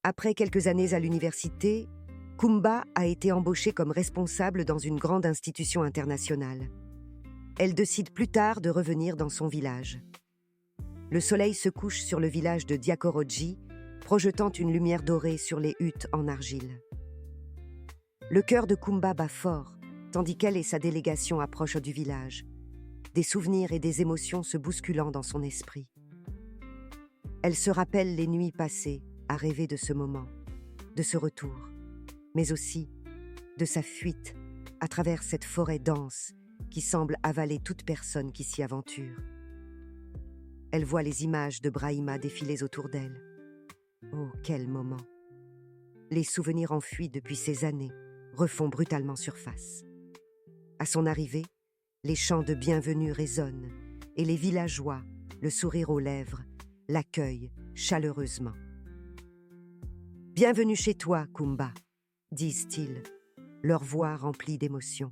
Après quelques années à l'université, Kumba a été embauchée comme responsable dans une grande institution internationale. Elle décide plus tard de revenir dans son village. Le soleil se couche sur le village de Diakoroji, projetant une lumière dorée sur les huttes en argile. Le cœur de Kumba bat fort, tandis qu'elle et sa délégation approchent du village, des souvenirs et des émotions se bousculant dans son esprit. Elle se rappelle les nuits passées à rêver de ce moment, de ce retour, mais aussi de sa fuite à travers cette forêt dense qui semble avaler toute personne qui s'y aventure. Elle voit les images de Brahima défiler autour d'elle. Oh, quel moment! Les souvenirs enfuis depuis ces années refont brutalement surface. À son arrivée, les chants de bienvenue résonnent et les villageois, le sourire aux lèvres, l'accueillent chaleureusement. « Bienvenue chez toi, Kumba », disent-ils, leur voix remplie d'émotion.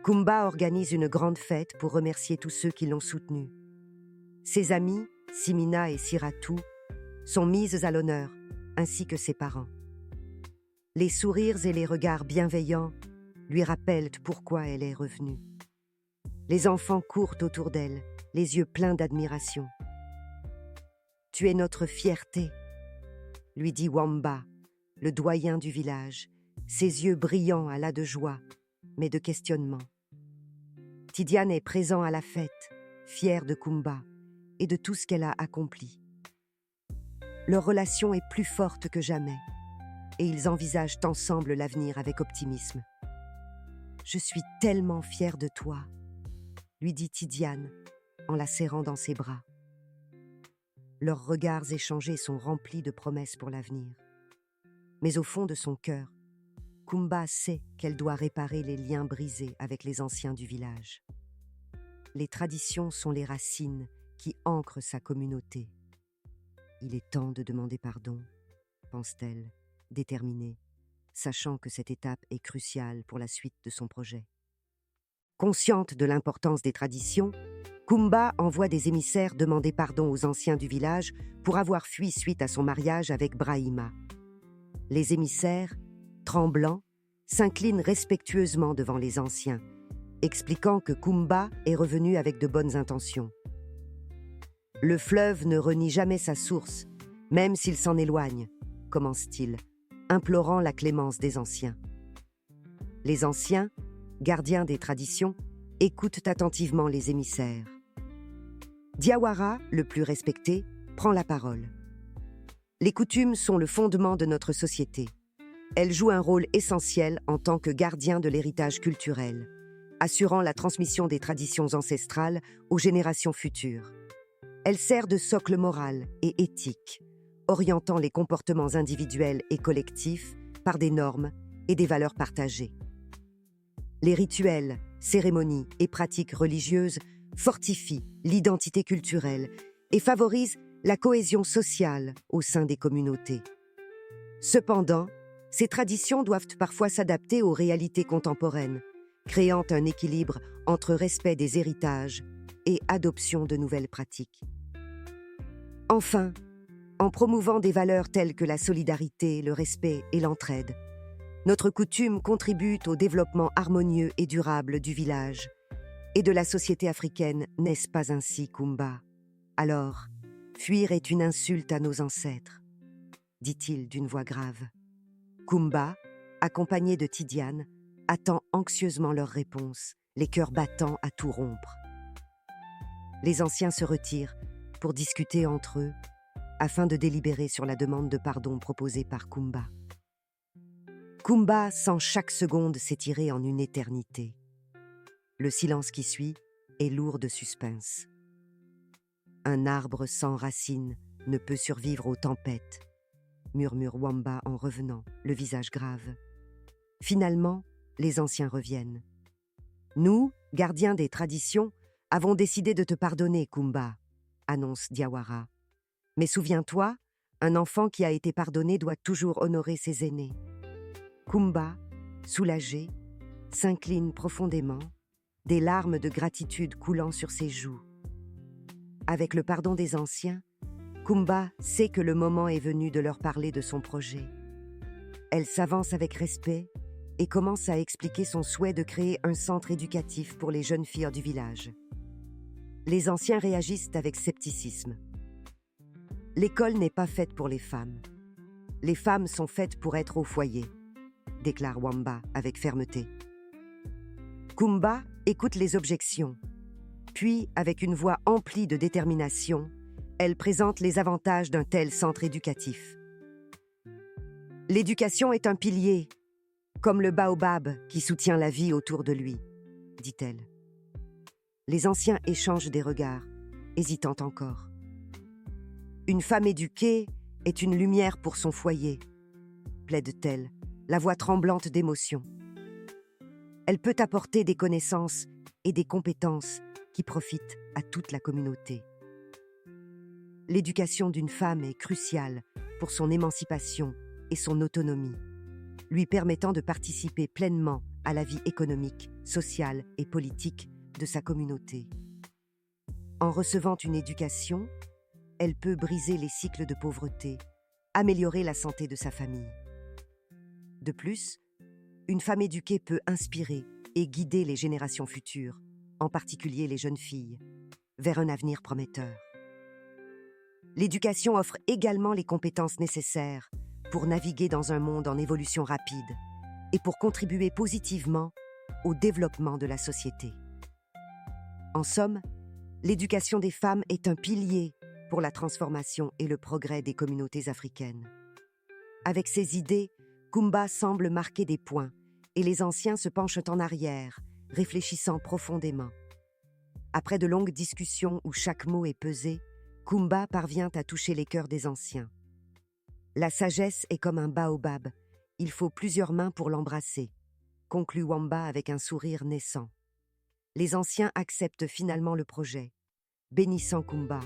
Kumba organise une grande fête pour remercier tous ceux qui l'ont soutenu. Ses amis, Simina et Siratou, sont mises à l'honneur, ainsi que ses parents. Les sourires et les regards bienveillants lui rappellent pourquoi elle est revenue. Les enfants courent autour d'elle, les yeux pleins d'admiration. « Tu es notre fierté », lui dit Wamba, le doyen du village, ses yeux brillants à la de joie, mais de questionnement. Tidiane est présent à la fête, fier de Kumba et de tout ce qu'elle a accompli. Leur relation est plus forte que jamais et ils envisagent ensemble l'avenir avec optimisme. « Je suis tellement fière de toi », lui dit Tidiane en la serrant dans ses bras. Leurs regards échangés sont remplis de promesses pour l'avenir. Mais au fond de son cœur, Kumba sait qu'elle doit réparer les liens brisés avec les anciens du village. Les traditions sont les racines qui ancrent sa communauté. Il est temps de demander pardon, pense-t-elle, déterminée, sachant que cette étape est cruciale pour la suite de son projet. Consciente de l'importance des traditions, Kumba envoie des émissaires demander pardon aux anciens du village pour avoir fui suite à son mariage avec Brahima. Les émissaires, tremblants, s'inclinent respectueusement devant les anciens, expliquant que Kumba est revenu avec de bonnes intentions. Le fleuve ne renie jamais sa source, même s'il s'en éloigne, commence-t-il, implorant la clémence des anciens. Les anciens, gardiens des traditions, écoutent attentivement les émissaires. Diawara, le plus respecté, prend la parole. Les coutumes sont le fondement de notre société. Elles jouent un rôle essentiel en tant que gardiens de l'héritage culturel, assurant la transmission des traditions ancestrales aux générations futures. Elle sert de socle moral et éthique, orientant les comportements individuels et collectifs par des normes et des valeurs partagées. Les rituels, cérémonies et pratiques religieuses fortifient l'identité culturelle et favorisent la cohésion sociale au sein des communautés. Cependant, ces traditions doivent parfois s'adapter aux réalités contemporaines, créant un équilibre entre respect des héritages et adoption de nouvelles pratiques. Enfin, en promouvant des valeurs telles que la solidarité, le respect et l'entraide, notre coutume contribue au développement harmonieux et durable du village et de la société africaine, n'est-ce pas ainsi, Kumba? Alors, fuir est une insulte à nos ancêtres, dit-il d'une voix grave. Kumba, accompagné de Tidiane, attend anxieusement leur réponse, les cœurs battants à tout rompre. Les anciens se retirent pour discuter entre eux, afin de délibérer sur la demande de pardon proposée par Kumba. Kumba sent chaque seconde s'étirer en une éternité. Le silence qui suit est lourd de suspense. Un arbre sans racines ne peut survivre aux tempêtes, murmure Wamba en revenant, le visage grave. Finalement, les anciens reviennent. Nous, gardiens des traditions, avons décidé de te pardonner, Kumba, annonce Diawara. Mais souviens-toi, un enfant qui a été pardonné doit toujours honorer ses aînés. Kumba, soulagé, s'incline profondément, des larmes de gratitude coulant sur ses joues. Avec le pardon des anciens, Kumba sait que le moment est venu de leur parler de son projet. Elle s'avance avec respect et commence à expliquer son souhait de créer un centre éducatif pour les jeunes filles du village. Les anciens réagissent avec scepticisme. L'école n'est pas faite pour les femmes. Les femmes sont faites pour être au foyer, déclare Wamba avec fermeté. Kumba écoute les objections, puis, avec une voix emplie de détermination, elle présente les avantages d'un tel centre éducatif. L'éducation est un pilier, comme le baobab qui soutient la vie autour de lui, dit-elle. Les anciens échangent des regards, hésitant encore. Une femme éduquée est une lumière pour son foyer, plaide-t-elle, la voix tremblante d'émotion. Elle peut apporter des connaissances et des compétences qui profitent à toute la communauté. L'éducation d'une femme est cruciale pour son émancipation et son autonomie, lui permettant de participer pleinement à la vie économique, sociale et politique de sa communauté. En recevant une éducation, elle peut briser les cycles de pauvreté, améliorer la santé de sa famille. De plus, une femme éduquée peut inspirer et guider les générations futures, en particulier les jeunes filles, vers un avenir prometteur. L'éducation offre également les compétences nécessaires pour naviguer dans un monde en évolution rapide et pour contribuer positivement au développement de la société. En somme, l'éducation des femmes est un pilier pour la transformation et le progrès des communautés africaines. Avec ses idées, Kumba semble marquer des points et les anciens se penchent en arrière, réfléchissant profondément. Après de longues discussions où chaque mot est pesé, Kumba parvient à toucher les cœurs des anciens. La sagesse est comme un baobab, il faut plusieurs mains pour l'embrasser, conclut Wamba avec un sourire naissant. Les anciens acceptent finalement le projet, bénissant Kumba,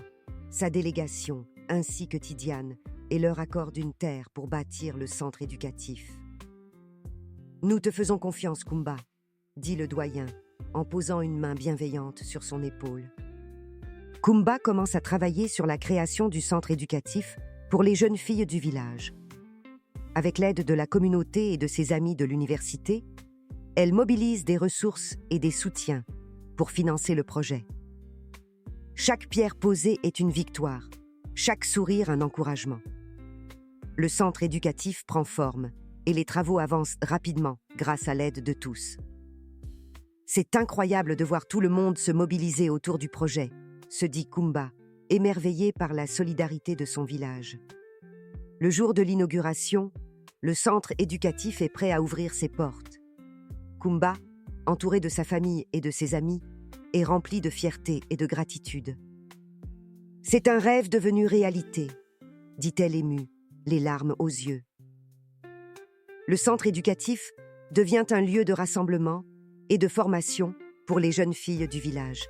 sa délégation, ainsi que Tidiane, et leur accordent une terre pour bâtir le centre éducatif. « Nous te faisons confiance, Kumba », dit le doyen, en posant une main bienveillante sur son épaule. Kumba commence à travailler sur la création du centre éducatif pour les jeunes filles du village. Avec l'aide de la communauté et de ses amis de l'université, elle mobilise des ressources et des soutiens pour financer le projet. Chaque pierre posée est une victoire, chaque sourire un encouragement. Le centre éducatif prend forme et les travaux avancent rapidement grâce à l'aide de tous. C'est incroyable de voir tout le monde se mobiliser autour du projet, se dit Kumba, émerveillé par la solidarité de son village. Le jour de l'inauguration, le centre éducatif est prêt à ouvrir ses portes. Kumba, entouré de sa famille et de ses amis, est rempli de fierté et de gratitude. « C'est un rêve devenu réalité », dit-elle émue, les larmes aux yeux. Le centre éducatif devient un lieu de rassemblement et de formation pour les jeunes filles du village.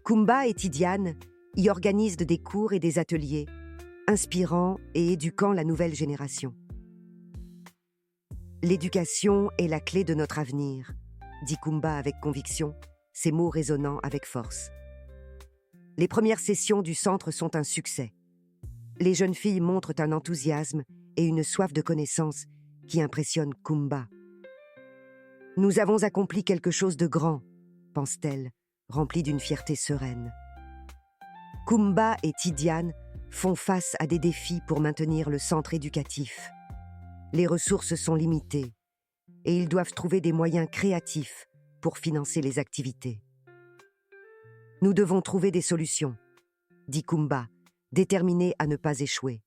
Kumba et Tidiane y organisent des cours et des ateliers, inspirant et éduquant la nouvelle génération. L'éducation est la clé de notre avenir, dit Kumba avec conviction, ses mots résonnant avec force. Les premières sessions du centre sont un succès. Les jeunes filles montrent un enthousiasme et une soif de connaissance qui impressionnent Kumba. « Nous avons accompli quelque chose de grand », pense-t-elle, remplie d'une fierté sereine. Kumba et Tidiane font face à des défis pour maintenir le centre éducatif. Les ressources sont limitées et ils doivent trouver des moyens créatifs pour financer les activités. « Nous devons trouver des solutions », dit Kumba, déterminé à ne pas échouer.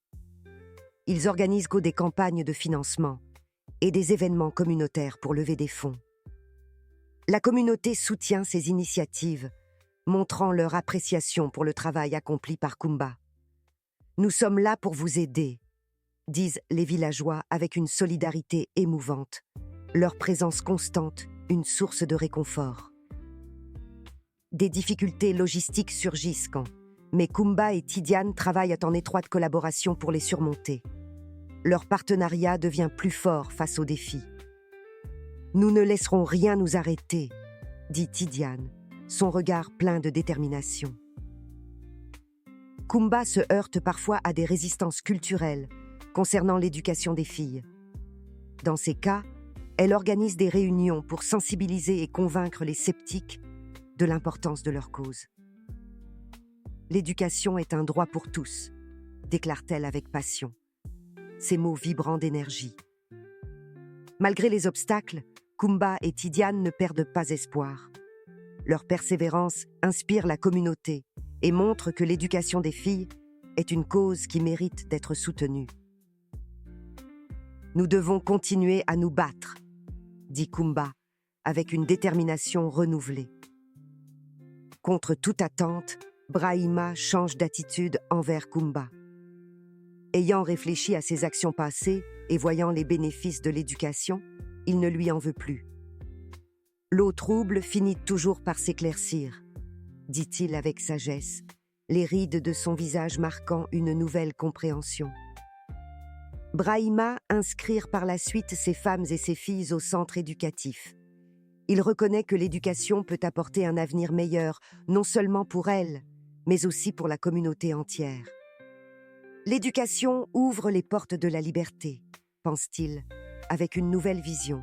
Ils organisent des campagnes de financement et des événements communautaires pour lever des fonds. La communauté soutient ces initiatives, montrant leur appréciation pour le travail accompli par Kumba. « Nous sommes là pour vous aider », disent les villageois avec une solidarité émouvante, leur présence constante une source de réconfort. Des difficultés logistiques surgissent mais Kumba et Tidiane travaillent en étroite collaboration pour les surmonter. Leur partenariat devient plus fort face aux défis. « Nous ne laisserons rien nous arrêter », dit Tidiane, son regard plein de détermination. Kumba se heurte parfois à des résistances culturelles concernant l'éducation des filles. Dans ces cas, elle organise des réunions pour sensibiliser et convaincre les sceptiques de l'importance de leur cause. L'éducation est un droit pour tous, déclare-t-elle avec passion, ses mots vibrants d'énergie. Malgré les obstacles, Kumba et Tidiane ne perdent pas espoir. Leur persévérance inspire la communauté et montre que l'éducation des filles est une cause qui mérite d'être soutenue. Nous devons continuer à nous battre, dit Kumba, avec une détermination renouvelée. Contre toute attente, Brahima change d'attitude envers Kumba. Ayant réfléchi à ses actions passées et voyant les bénéfices de l'éducation, il ne lui en veut plus. L'eau trouble finit toujours par s'éclaircir, dit-il avec sagesse, les rides de son visage marquant une nouvelle compréhension. Brahima inscrire par la suite ses femmes et ses filles au centre éducatif. Il reconnaît que l'éducation peut apporter un avenir meilleur, non seulement pour elles, mais aussi pour la communauté entière. L'éducation ouvre les portes de la liberté, pense-t-il, avec une nouvelle vision,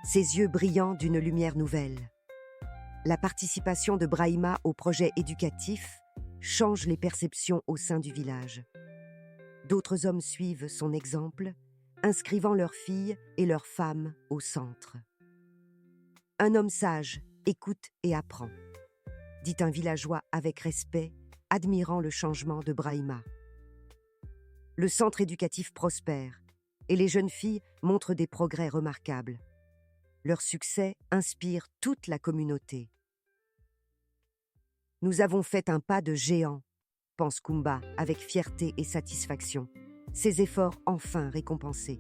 ses yeux brillants d'une lumière nouvelle. La participation de Brahima au projet éducatif change les perceptions au sein du village. D'autres hommes suivent son exemple, inscrivant leurs filles et leurs femmes au centre. Un homme sage écoute et apprend, dit un villageois avec respect, admirant le changement de Brahima. Le centre éducatif prospère et les jeunes filles montrent des progrès remarquables. Leur succès inspire toute la communauté. Nous avons fait un pas de géant, pense Kumba avec fierté et satisfaction, ses efforts enfin récompensés.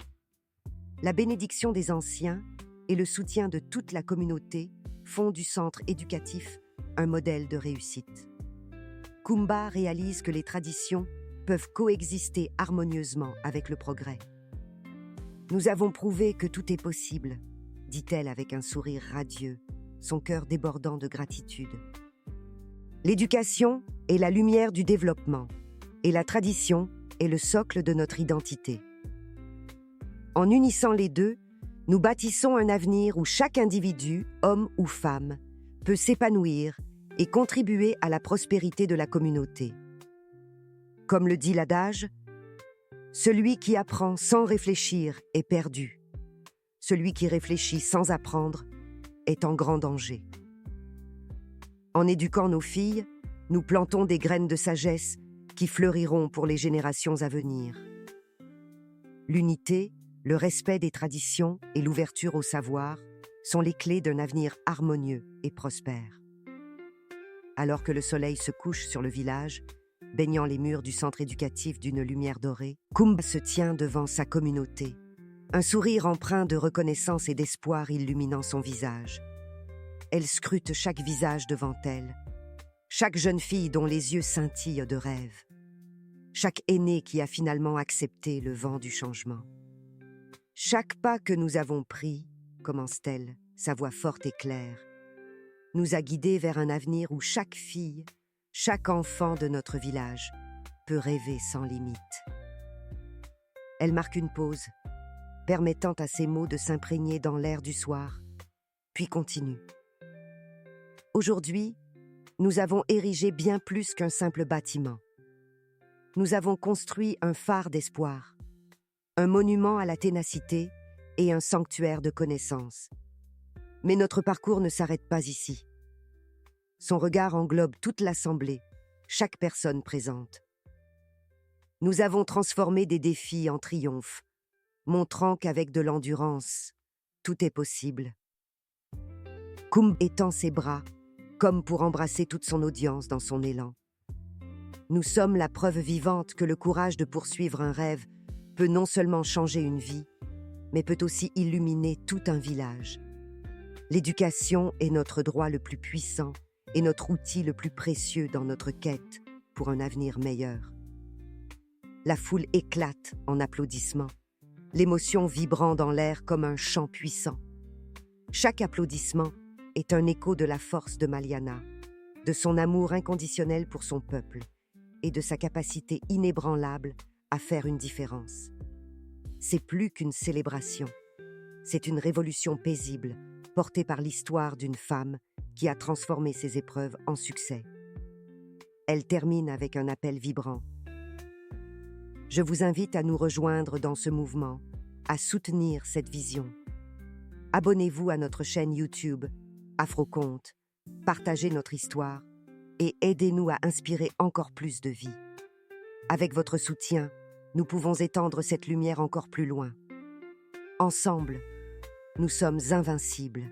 La bénédiction des anciens et le soutien de toute la communauté font du centre éducatif un modèle de réussite. Kumba réalise que les traditions peuvent coexister harmonieusement avec le progrès. Nous avons prouvé que tout est possible, dit-elle avec un sourire radieux, son cœur débordant de gratitude. L'éducation est la lumière du développement et la tradition est le socle de notre identité. En unissant les deux, nous bâtissons un avenir où chaque individu, homme ou femme, peut s'épanouir et contribuer à la prospérité de la communauté. Comme le dit l'adage, celui qui apprend sans réfléchir est perdu. Celui qui réfléchit sans apprendre est en grand danger. En éduquant nos filles, nous plantons des graines de sagesse qui fleuriront pour les générations à venir. L'unité, le respect des traditions et l'ouverture au savoir sont les clés d'un avenir harmonieux et prospère. Alors que le soleil se couche sur le village, baignant les murs du centre éducatif d'une lumière dorée, Kumba se tient devant sa communauté, un sourire empreint de reconnaissance et d'espoir illuminant son visage. Elle scrute chaque visage devant elle, chaque jeune fille dont les yeux scintillent de rêve, chaque aîné qui a finalement accepté le vent du changement. Chaque pas que nous avons pris, commence-t-elle, sa voix forte et claire, nous a guidés vers un avenir où chaque fille, chaque enfant de notre village peut rêver sans limite. Elle marque une pause, permettant à ses mots de s'imprégner dans l'air du soir, puis continue. Aujourd'hui, nous avons érigé bien plus qu'un simple bâtiment. Nous avons construit un phare d'espoir, un monument à la ténacité et un sanctuaire de connaissances. Mais notre parcours ne s'arrête pas ici. Son regard englobe toute l'assemblée, chaque personne présente. Nous avons transformé des défis en triomphes, montrant qu'avec de l'endurance, tout est possible. Kumba étend ses bras, comme pour embrasser toute son audience dans son élan. Nous sommes la preuve vivante que le courage de poursuivre un rêve peut non seulement changer une vie, mais peut aussi illuminer tout un village. L'éducation est notre droit le plus puissant et notre outil le plus précieux dans notre quête pour un avenir meilleur. La foule éclate en applaudissements, l'émotion vibrant dans l'air comme un chant puissant. Chaque applaudissement est un écho de la force de Maliana, de son amour inconditionnel pour son peuple, et de sa capacité inébranlable à faire une différence. C'est plus qu'une célébration, c'est une révolution paisible, portée par l'histoire d'une femme qui a transformé ses épreuves en succès. Elle termine avec un appel vibrant. Je vous invite à nous rejoindre dans ce mouvement, à soutenir cette vision. Abonnez-vous à notre chaîne YouTube, Afroconte, partagez notre histoire et aidez-nous à inspirer encore plus de vie. Avec votre soutien, nous pouvons étendre cette lumière encore plus loin. Ensemble, nous sommes invincibles.